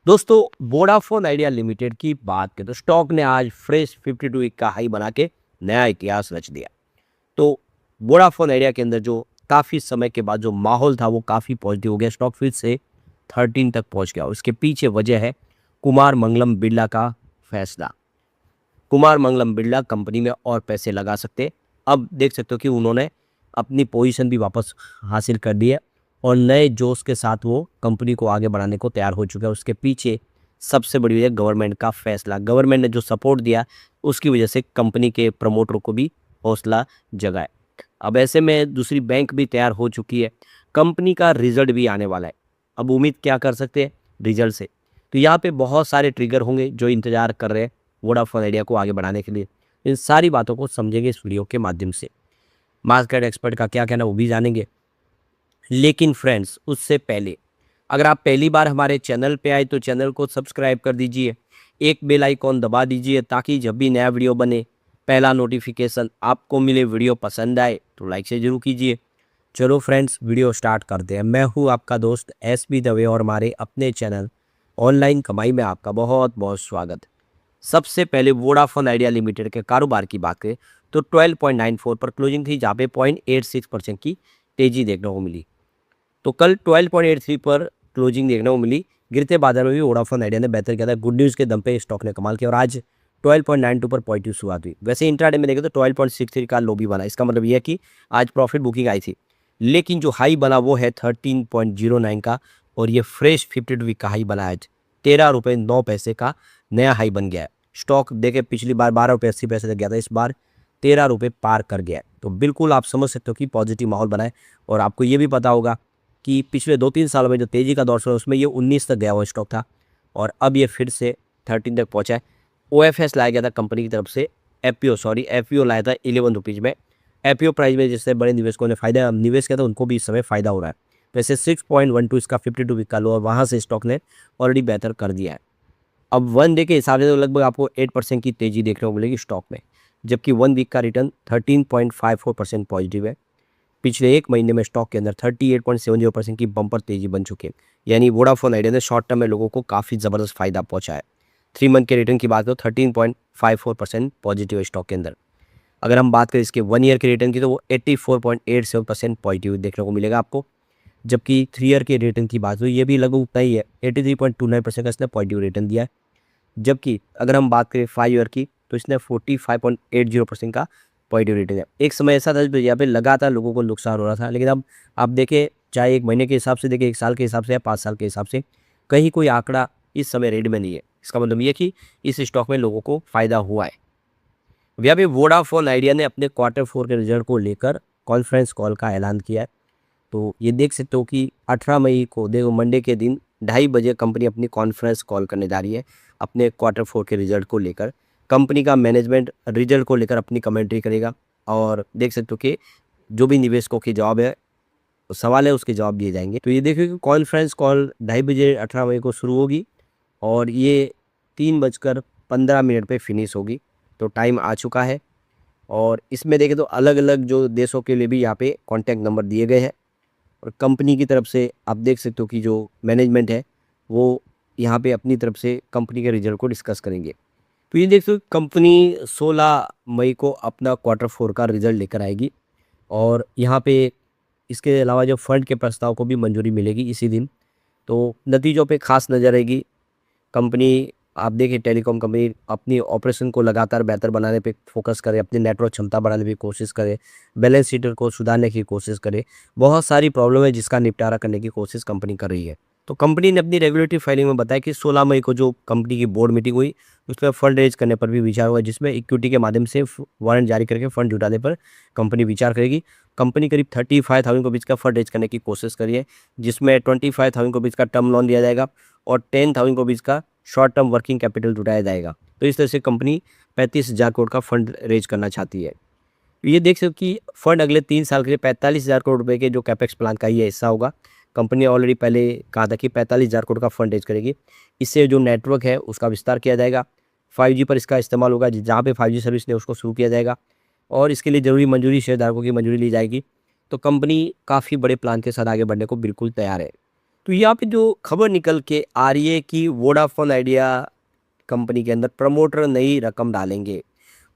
दोस्तों, Vodafone idea limited की बात करें तो स्टॉक ने आज फ्रेश 52 वीक का हाई बना के नया इतिहास रच दिया। तो वोडाफोन आइडिया के अंदर जो काफ़ी समय के बाद जो माहौल था वो काफ़ी पॉजिटिव हो गया। स्टॉक फिर से 13 तक पहुंच गया। उसके पीछे वजह है कुमार मंगलम बिरला का फैसला। कुमार मंगलम बिरला कंपनी में और पैसे लगा सकते। अब देख सकते हो कि उन्होंने अपनी पोजीशन भी वापस हासिल कर दी है और नए जोश के साथ वो कंपनी को आगे बढ़ाने को तैयार हो चुका है। उसके पीछे सबसे बड़ी वजह गवर्नमेंट का फैसला। गवर्नमेंट ने जो सपोर्ट दिया उसकी वजह से कंपनी के प्रमोटरों को भी हौसला जगा है। अब ऐसे में दूसरी बैंक भी तैयार हो चुकी है। कंपनी का रिजल्ट भी आने वाला है। अब उम्मीद क्या कर सकते हैं रिजल्ट से? तो यहाँ पे बहुत सारे ट्रिगर होंगे जो इंतजार कर रहे हैं वोडाफोन आइडिया को आगे बढ़ाने के लिए। इन सारी बातों को समझेंगे इस वीडियो के माध्यम से। मार्केट एक्सपर्ट का क्या कहना वो भी जानेंगे। लेकिन फ्रेंड्स, उससे पहले अगर आप पहली बार हमारे चैनल पे आए तो चैनल को सब्सक्राइब कर दीजिए, एक बेल आइकॉन दबा दीजिए ताकि जब भी नया वीडियो बने पहला नोटिफिकेशन आपको मिले। वीडियो पसंद आए तो लाइक से जरूर कीजिए। चलो फ्रेंड्स, वीडियो स्टार्ट करते हैं। मैं हूँ आपका दोस्त एस बी दवे और हमारे अपने चैनल ऑनलाइन कमाई में आपका बहुत बहुत स्वागत। सबसे पहले वोडाफोन आइडिया लिमिटेड के कारोबार की बात करें तो 12.94 पर क्लोजिंग थी, जहाँ पे 0.86% की तेजी देखने को मिली। तो कल 12.83 पर क्लोजिंग देखने को मिली। गिरते बाजार में भी वोडाफोन आइडिया ने बेहतर किया था। गुड न्यूज़ के दम पे स्टॉक ने कमाल किया और आज 12.92 पर पॉजिटिव शुरुआत हुई। वैसे इंट्राडे में देखें तो 12.63 का लो भी बना। इसका मतलब यह है कि आज प्रॉफिट बुकिंग आई थी, लेकिन जो हाई बना वो है 13.09 का और ये फ्रेश 52 वीक का हाई बना है। 13 रुपये 9 पैसे का नया हाई बन गया है। स्टॉक देखे पिछली बार 12 रुपये 80 पैसे तक गया था, इस बार 13 रुपये पार कर गया है। तो बिल्कुल आप समझ सकते हो कि पॉजिटिव माहौल बना है। और आपको ये भी पता होगा कि पिछले 2-3 सालों में जो तेज़ी का दौर चला उसमें ये 19 तक गया हुआ स्टॉक था और अब ये फिर से 13 तक पहुंचा है। OFS लाया गया था कंपनी की तरफ से, FPO लाया था 11 रुपीज़ में। FPO प्राइस में जिससे बड़े निवेशकों ने फायदा निवेश किया था उनको भी इस समय फ़ायदा हो रहा है। वैसे 6.12 इसका 52 वीक का लो और वहाँ से स्टॉक ने ऑलरेडी बेहतर कर दिया है। अब 1 डे के हिसाब से तो लगभग आपको 8% की तेज़ी देखने को मिलेगी स्टॉक में, जबकि 1 वीक का रिटर्न 13.54% पॉजिटिव है। पिछले एक महीने में स्टॉक के अंदर 38.70% की बम्पर तेजी बन चुकी है। यानी वोडाफोन आइडिया ने शॉर्ट टर्म में लोगों को काफ़ी ज़बरदस्त फायदा पहुंचा है। 3 मंथ के रिटर्न की बात करो 13.54% पॉजिटिव है स्टॉक के अंदर। अगर हम बात करें इसके 1 ईयर के रिटर्न की तो वो 84.87% पॉजिटिव देखने को मिलेगा आपको। जबकि 3 ईयर के रिटर्न की बात हो ये भी लगभग उतना ही है, 83.29% का इसने पॉजिटिव रिटर्न दिया है। जबकि अगर हम बात करें 5 ईयर की तो इसने 45.80% का पॉजिटिव रेटिंग है। एक समय ऐसा था जब यहाँ पे लगातार लोगों को नुकसान हो रहा था, लेकिन अब आप देखें चाहे 1 महीने के हिसाब से देखें, 1 साल के हिसाब से या 5 साल के हिसाब से, कहीं कोई आंकड़ा इस समय रेड में नहीं है। इसका मतलब ये कि इस स्टॉक में लोगों को फ़ायदा हुआ है। यहाँ पे वोडाफोन आइडिया ने अपने Q4 के रिजल्ट को लेकर कॉन्फ्रेंस कॉल का ऐलान किया है। तो ये देख सकते हो कि 18 मई को देखो मंडे के दिन 2:30 बजे कंपनी अपनी कॉन्फ्रेंस कॉल करने जा रही है अपने Q4 के रिजल्ट को लेकर। कंपनी का मैनेजमेंट रिजल्ट को लेकर अपनी कमेंट्री करेगा और देख सकते हो कि जो भी निवेशकों के जवाब है सवाल है उसके जवाब दिए जाएंगे। तो ये देखिए कि कॉन्फ्रेंस कॉल 2:30 बजे 18 मई को शुरू होगी और ये 3:15 पे फिनिश होगी। तो टाइम आ चुका है और इसमें देखें तो अलग अलग जो देशों के लिए भी यहाँ पे कॉन्टैक्ट नंबर दिए गए हैं और कंपनी की तरफ से आप देख सकते हो कि जो मैनेजमेंट है वो यहाँ पे अपनी तरफ से कंपनी के रिजल्ट को डिस्कस करेंगे। तो ये देख सकते हो कंपनी 16 मई को अपना Q4 का रिजल्ट लेकर आएगी और यहाँ पे इसके अलावा जो फंड के प्रस्ताव को भी मंजूरी मिलेगी इसी दिन। तो नतीजों पे खास नज़र रहेगी। कंपनी आप देखिए टेलीकॉम कंपनी अपनी ऑपरेशन को लगातार बेहतर बनाने पे फोकस करे, अपनी नेटवर्क क्षमता बढ़ाने की कोशिश करे, बैलेंस शीट को सुधारने की कोशिश करे। बहुत सारी प्रॉब्लम है जिसका निपटारा करने की कोशिश कंपनी कर रही है। तो कंपनी ने अपनी रेगुलेटरी फाइलिंग में बताया कि 16 मई को जो कंपनी की बोर्ड मीटिंग हुई उसमें फंड रेज करने पर भी विचार हुआ, जिसमें इक्विटी के माध्यम से वारंट जारी करके फंड जुटाने पर कंपनी विचार करेगी। कंपनी करीब 35,000 को बीच का फंड रेज करने की कोशिश करी है, जिसमें 25,000 को बीच का टर्म लोन दिया जाएगा और 10,000 को बीच का शॉर्ट टर्म वर्किंग कैपिटल जुटाया जाएगा। तो इस तरह से कंपनी 35,000 करोड़ का फंड रेज करना चाहती है। ये देख सकते हो कि फंड अगले 3 साल के लिए 45,000 करोड़ रुपए के जो कैपेक्स प्लान का ये हिस्सा होगा। कंपनी ने ऑलरेडी पहले कहा था कि 45,000 करोड़ का फंड रेज करेगी। इससे जो नेटवर्क है उसका विस्तार किया जाएगा। 5G पर इसका इस्तेमाल होगा, जहाँ पे 5G सर्विस ने उसको शुरू किया जाएगा और इसके लिए ज़रूरी मंजूरी शेयरधारकों की मंजूरी ली जाएगी। तो कंपनी काफ़ी बड़े प्लान के साथ आगे बढ़ने को बिल्कुल तैयार है। तो यहाँ पे जो खबर निकल के आ रही है कि वोडाफोन आइडिया कंपनी के अंदर प्रमोटर नई रकम डालेंगे।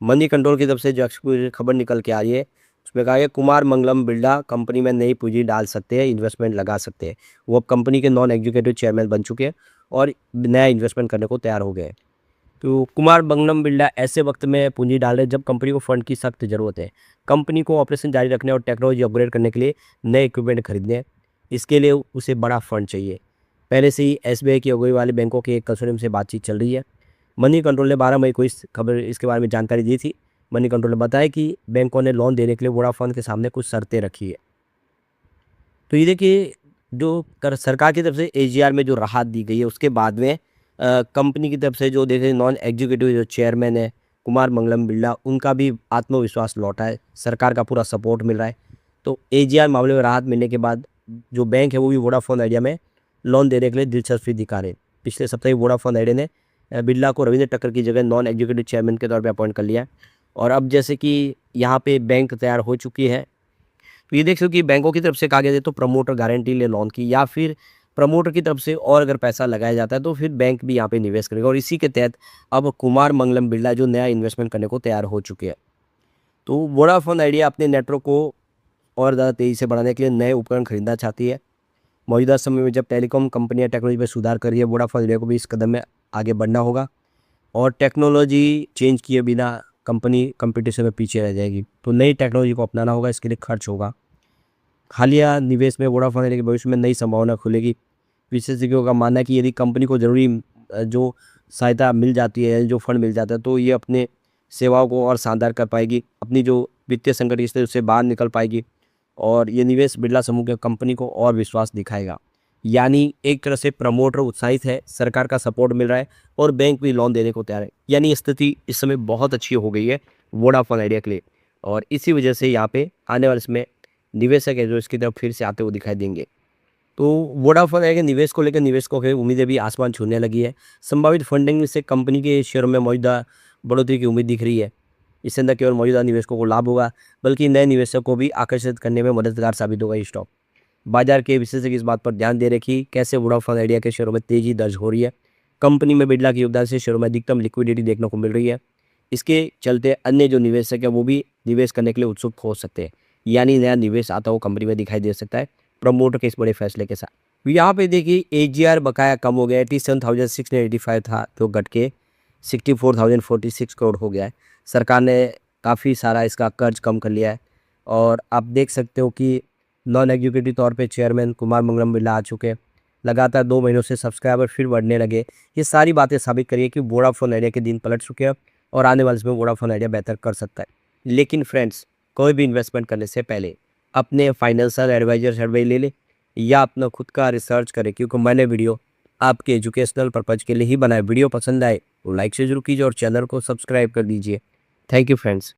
मनी कंट्रोल की तरफ से जो एक्सक्लूसिव खबर निकल के आ रही है, उसमें कहा है कुमार मंगलम बिरला कंपनी में नई पूंजी डाल सकते हैं, इन्वेस्टमेंट लगा सकते हैं। वो अब कंपनी के नॉन एग्जीक्यूटिव चेयरमैन बन चुके हैं और नया इन्वेस्टमेंट करने को तैयार हो गए हैं। तो कुमार मंगलम बिरला ऐसे वक्त में पूंजी डाल रहे हैं जब कंपनी को फंड की सख्त ज़रूरत है। कंपनी को ऑपरेशन जारी रखने और टेक्नोलॉजी अपग्रेड करने के लिए नए इक्विपमेंट खरीदने हैं। इसके लिए उसे बड़ा फंड चाहिए। पहले से ही एसबीआई की अगुवाई वाले बैंकों के एक कंसोर्टियम से बातचीत चल रही है। मनी कंट्रोल ने 12 मई को इस खबर इसके बारे में जानकारी दी थी। मनी कंट्रोल ने बताया कि बैंकों ने लोन देने के लिए वोडाफोन के सामने कुछ शर्तें रखी है। तो ये देखिए, जो सरकार की तरफ से एजीआर में जो राहत दी गई है, उसके बाद में कंपनी की तरफ से जो देखे नॉन एग्जीक्यूटिव जो चेयरमैन है कुमार मंगलम बिरला, उनका भी आत्मविश्वास लौटा है। सरकार का पूरा सपोर्ट मिल रहा है। तो एजीआर मामले में राहत मिलने के बाद जो बैंक है वो भी वोडाफोन आइडिया में लोन देने के लिए दिलचस्पी दिखा रहे हैं। पिछले सप्ताह ही वोडाफोन आइडिया ने बिरला को रविंद्र टक्कर की जगह नॉन एग्जीक्यूटिव चेयरमैन के तौर पे अपॉइंट कर लिया है। और अब जैसे कि यहाँ पे बैंक तैयार हो चुकी है, तो ये देख सकते हो कि बैंकों की तरफ से कहा गया है तो प्रमोटर गारंटी ले लोन की, या फिर प्रमोटर की तरफ से और अगर पैसा लगाया जाता है तो फिर बैंक भी यहाँ पे निवेश करेगा। और इसी के तहत अब कुमार मंगलम बिरला जो नया इन्वेस्टमेंट करने को तैयार हो चुके हैं। तो वोडाफोन आइडिया अपने नेटवर्क को और ज़्यादा तेज़ी से बढ़ाने के लिए नए उपकरण खरीदना चाहती है। मौजूदा समय में जब टेलीकॉम कंपनियां टेक्नोलॉजी में सुधार कर रही है, वोडाफोन आइडिया को भी इस कदम में आगे बढ़ना होगा। और टेक्नोलॉजी चेंज किए बिना कंपनी कंपटीशन में पीछे रह जाएगी। तो नई टेक्नोलॉजी को अपनाना होगा, इसके लिए खर्च होगा। हालिया निवेश में वोडाफोन आइडिया के भविष्य में नई संभावना खुलेगी। विशेषज्ञों का मानना है कि यदि कंपनी को ज़रूरी जो सहायता मिल जाती है, जो फंड मिल जाता है, तो ये अपने सेवाओं को और शानदार कर पाएगी। अपनी जो वित्तीय संकट की स्थिति उससे बाहर निकल पाएगी। और ये निवेश बिरला समूह के कंपनी को और विश्वास दिखाएगा। यानी एक तरह से प्रमोटर उत्साहित है, सरकार का सपोर्ट मिल रहा है और बैंक भी लोन देने को तैयार है। यानी स्थिति इस समय बहुत अच्छी हो गई है वोडाफोन आइडिया के लिए। और इसी वजह से यहाँ पे आने वाले समय निवेशक है जो इसकी तरफ फिर से आते हुए दिखाई देंगे। तो वोडाफोन आइडिया के निवेश को लेकर निवेशकों की उम्मीदें भी आसमान छूने लगी है। संभावित फंडिंग से कंपनी के शेयरों में मौजूदा बढ़ोतरी की उम्मीद दिख रही है। इससे न केवल मौजूदा निवेशकों को लाभ होगा, बल्कि नए निवेशकों को भी आकर्षित करने में मददगार साबित होगा ये स्टॉक। बाजार के विशेषज्ञ इस बात पर ध्यान दे रहे कि कैसे वोडाफोन आइडिया के शेयरों में तेजी दर्ज हो रही है। कंपनी में बिरला के योगदान से शेयरों में अधिकतम लिक्विडिटी देखने को मिल रही है। इसके चलते अन्य जो निवेशक है वो भी निवेश करने के लिए उत्सुक हो सकते हैं। यानी नया निवेश आता हुआ कंपनी में दिखाई दे सकता है प्रमोटर के इस बड़े फैसले के साथ। यहाँ पे देखिए एजीआर बकाया कम हो गया है। 87,685 था जो घट के 64,046 करोड़ हो गया है। सरकार ने काफ़ी सारा इसका कर्ज कम कर लिया है। और आप देख सकते हो कि नॉन एग्जीक्यूटिव तौर पे चेयरमैन कुमार मंगलम बिरला आ चुके हैं। लगातार 2 महीनों से सब्सक्राइबर फिर बढ़ने लगे। ये सारी बातें साबित करिए कि वोडाफोन आइडिया के दिन पलट चुके हैं और आने वाले समय वोडाफोन आइडिया बेहतर कर सकता है। लेकिन फ्रेंड्स, कोई भी इन्वेस्टमेंट करने से पहले अपने फाइनेंशियल एडवाइजर से एडवाइस ले ले या अपना खुद का रिसर्च करें, क्योंकि मैंने वीडियो आपके एजुकेशनल पर्पज़ के लिए ही बनाया। वीडियो पसंद आए तो लाइक से जरूर कीजिए और चैनल को सब्सक्राइब कर दीजिए। Thank you friends.